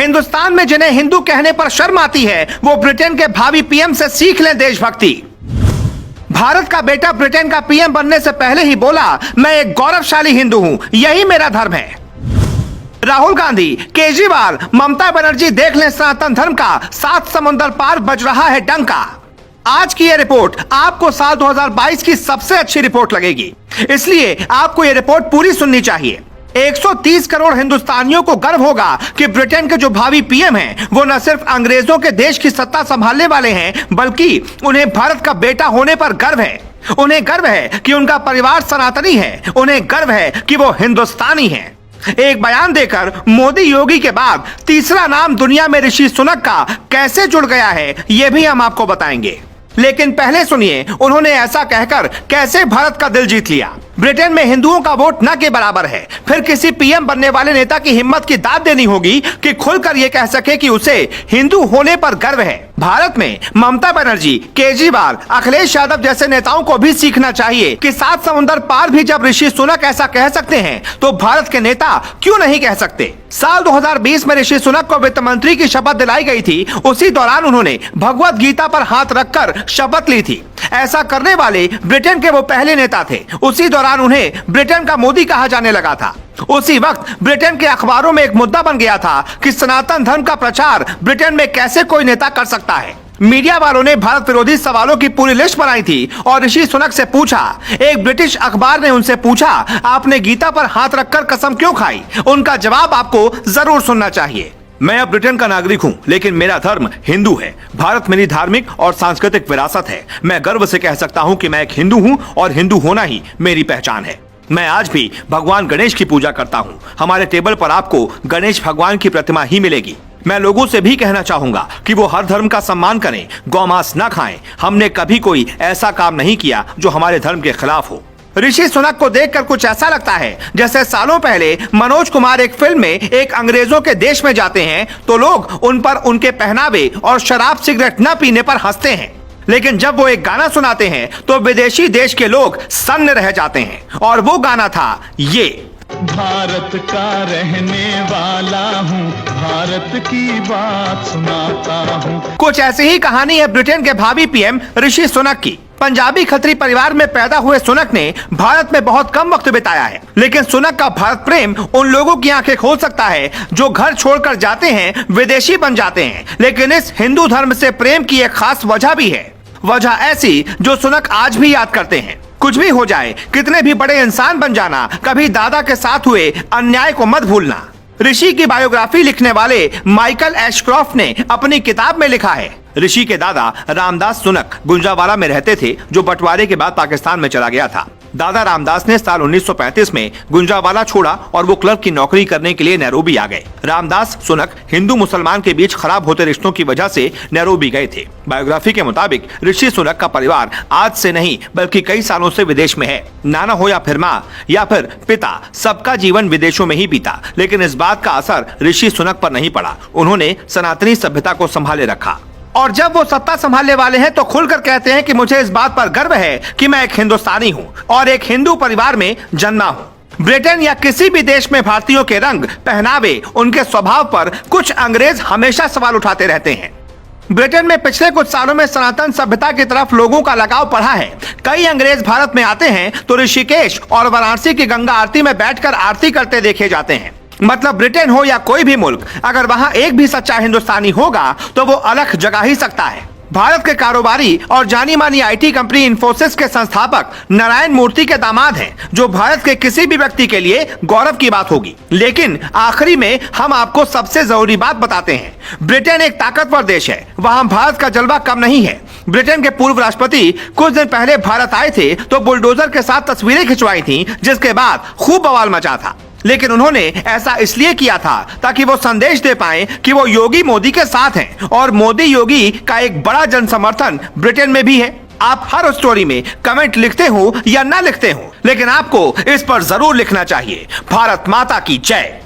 हिंदुस्तान में जिन्हें हिंदू कहने पर शर्म आती है वो ब्रिटेन के भावी पीएम से सीख लें देशभक्ति। भारत का बेटा ब्रिटेन का पीएम बनने से पहले ही बोला, मैं एक गौरवशाली हिंदू हूं, यही मेरा धर्म है। राहुल गांधी, केजरीवाल, ममता बनर्जी, देख लें सनातन धर्म का 7 समुंदर पार बज रहा है डंका। आज की यह रिपोर्ट आपको साल 2022 की सबसे अच्छी रिपोर्ट लगेगी, इसलिए आपको यह रिपोर्ट पूरी सुननी चाहिए। 130 करोड़ हिंदुस्तानियों को गर्व होगा कि ब्रिटेन के जो भावी पीएम हैं वो न सिर्फ अंग्रेजों के देश की सत्ता संभालने वाले हैं, बल्कि उन्हें भारत का बेटा होने पर गर्व है। उन्हें गर्व है कि उनका परिवार सनातनी है, उन्हें गर्व है कि वो हिंदुस्तानी हैं। एक बयान देकर मोदी योगी के बाद तीसरा नाम दुनिया में ऋषि सुनक का कैसे जुड़ गया है, ये भी हम आपको बताएंगे। लेकिन पहले सुनिए उन्होंने ऐसा कहकर कैसे भारत का दिल जीत लिया। ब्रिटेन में हिंदुओं का वोट न के बराबर है, फिर किसी पीएम बनने वाले नेता की हिम्मत की दाद देनी होगी कि खुलकर यह कह सके कि उसे हिंदू होने पर गर्व है। भारत में ममता बनर्जी, केजरीवाल, अखिलेश यादव जैसे नेताओं को भी सीखना चाहिए कि 7 समुंदर पार भी जब ऋषि सुनक ऐसा कह सकते हैं तो भारत के नेता क्यों नहीं कह सकते। साल 2020 में ऋषि सुनक को वित्त मंत्री की शपथ दिलाई गई थी। उसी दौरान उन्होंने भगवत गीता पर हाथ रखकर शपथ ली थी। ऐसा करने वाले ब्रिटेन के वो पहले नेता थे। उसी दौरान उन्हें ब्रिटेन का मोदी कहा जाने लगा था। उसी वक्त ब्रिटेन के अखबारों में एक मुद्दा बन गया था कि सनातन धर्म का प्रचार ब्रिटेन में कैसे कोई नेता कर सकता है। मीडिया वालों ने भारत विरोधी सवालों की पूरी लिस्ट बनाई थी और ऋषि सुनक से पूछा। एक ब्रिटिश अखबार ने उनसे पूछा, आपने गीता पर हाथ रखकर कसम क्यों खाई? उनका जवाब आपको जरूर सुनना चाहिए। मैं अब ब्रिटेन का नागरिक हूं, लेकिन मेरा धर्म हिंदू है। भारत मेरी धार्मिक और सांस्कृतिक विरासत है। मैं गर्व से कह सकता हूं कि मैं एक हिंदू हूं और हिंदू होना ही मेरी पहचान है। मैं आज भी भगवान गणेश की पूजा करता हूं। हमारे टेबल पर आपको गणेश भगवान की प्रतिमा ही मिलेगी। मैं लोगों से भी कहना चाहूंगा कि वो हर धर्म का सम्मान करें, गौमांस न खाएं। हमने कभी कोई ऐसा काम नहीं किया जो हमारे धर्म के खिलाफ हो। ऋषि सुनक को देखकर कुछ ऐसा लगता है जैसे सालों पहले मनोज कुमार एक फिल्म में एक अंग्रेजों के देश में जाते हैं तो लोग उन पर उनके पहनावे और शराब सिगरेट न पीने पर हंसते हैं, लेकिन जब वो एक गाना सुनाते हैं तो विदेशी देश के लोग सन्न रह जाते हैं। और वो गाना था ये, भारत का रहने वाला हूँ, भारत की बात सुनाता हूँ। कुछ ऐसी ही कहानी है ब्रिटेन के भावी पीएम ऋषि सुनक की। पंजाबी खत्री परिवार में पैदा हुए सुनक ने भारत में बहुत कम वक्त बिताया है, लेकिन सुनक का भारत प्रेम उन लोगों की आंखें खोल सकता है जो घर छोड़कर जाते हैं, विदेशी बन जाते हैं। लेकिन इस हिंदू धर्म से प्रेम की एक खास वजह भी है, वजह ऐसी जो सुनक आज भी याद करते हैं। कुछ भी हो जाए, कितने भी बड़े इंसान बन जाना, कभी दादा के साथ हुए अन्याय को मत भूलना। ऋषि की बायोग्राफी लिखने वाले माइकल एशक्रॉफ्ट ने अपनी किताब में लिखा है, ऋषि के दादा रामदास सुनक गुंजावाला में रहते थे जो बंटवारे के बाद पाकिस्तान में चला गया था। दादा रामदास ने साल 1935 में गुंजावाला छोड़ा और वो क्लर्क की नौकरी करने के लिए नैरोबी आ गए। रामदास सुनक हिंदू मुसलमान के बीच खराब होते रिश्तों की वजह से नैरोबी गए थे। बायोग्राफी के मुताबिक ऋषि सुनक का परिवार आज से नहीं बल्कि कई सालों से विदेश में है। नाना हो या फिर माँ या फिर पिता, सबका जीवन विदेशों में ही बीता, लेकिन इस बात का असर ऋषि सुनक पर नहीं पड़ा। उन्होंने सनातनी सभ्यता को संभाले रखा और जब वो सत्ता संभालने वाले हैं तो खुलकर कहते हैं कि मुझे इस बात पर गर्व है कि मैं एक हिंदुस्तानी हूँ और एक हिंदू परिवार में जन्मा हूँ। ब्रिटेन या किसी भी देश में भारतीयों के रंग, पहनावे, उनके स्वभाव पर कुछ अंग्रेज हमेशा सवाल उठाते रहते हैं। ब्रिटेन में पिछले कुछ सालों में सनातन सभ्यता की तरफ लोगों का लगाव बढ़ा है। कई अंग्रेज भारत में आते हैं तो ऋषिकेश और वाराणसी की गंगा आरती में बैठकर आरती करते देखे जाते हैं। मतलब ब्रिटेन हो या कोई भी मुल्क, अगर वहां एक भी सच्चा हिंदुस्तानी होगा तो वो अलग जगा ही सकता है। भारत के कारोबारी और जानी मानी आईटी कंपनी इन्फोसिस के संस्थापक नारायण मूर्ति के दामाद हैं, जो भारत के किसी भी व्यक्ति के लिए गौरव की बात होगी। लेकिन आखिरी में हम आपको सबसे जरूरी बात बताते हैं। ब्रिटेन एक ताकतवर देश है, वहां भारत का जलवा कम नहीं है। ब्रिटेन के पूर्व राष्ट्रपति कुछ दिन पहले भारत आए थे तो बुलडोजर के साथ तस्वीरें खिंचवाई थी, जिसके बाद खूब बवाल मचा था। लेकिन उन्होंने ऐसा इसलिए किया था ताकि वो संदेश दे पाएं कि वो योगी मोदी के साथ हैं और मोदी योगी का एक बड़ा जन समर्थन ब्रिटेन में भी है। आप हर स्टोरी में कमेंट लिखते हो या ना लिखते हो, लेकिन आपको इस पर जरूर लिखना चाहिए, भारत माता की जय।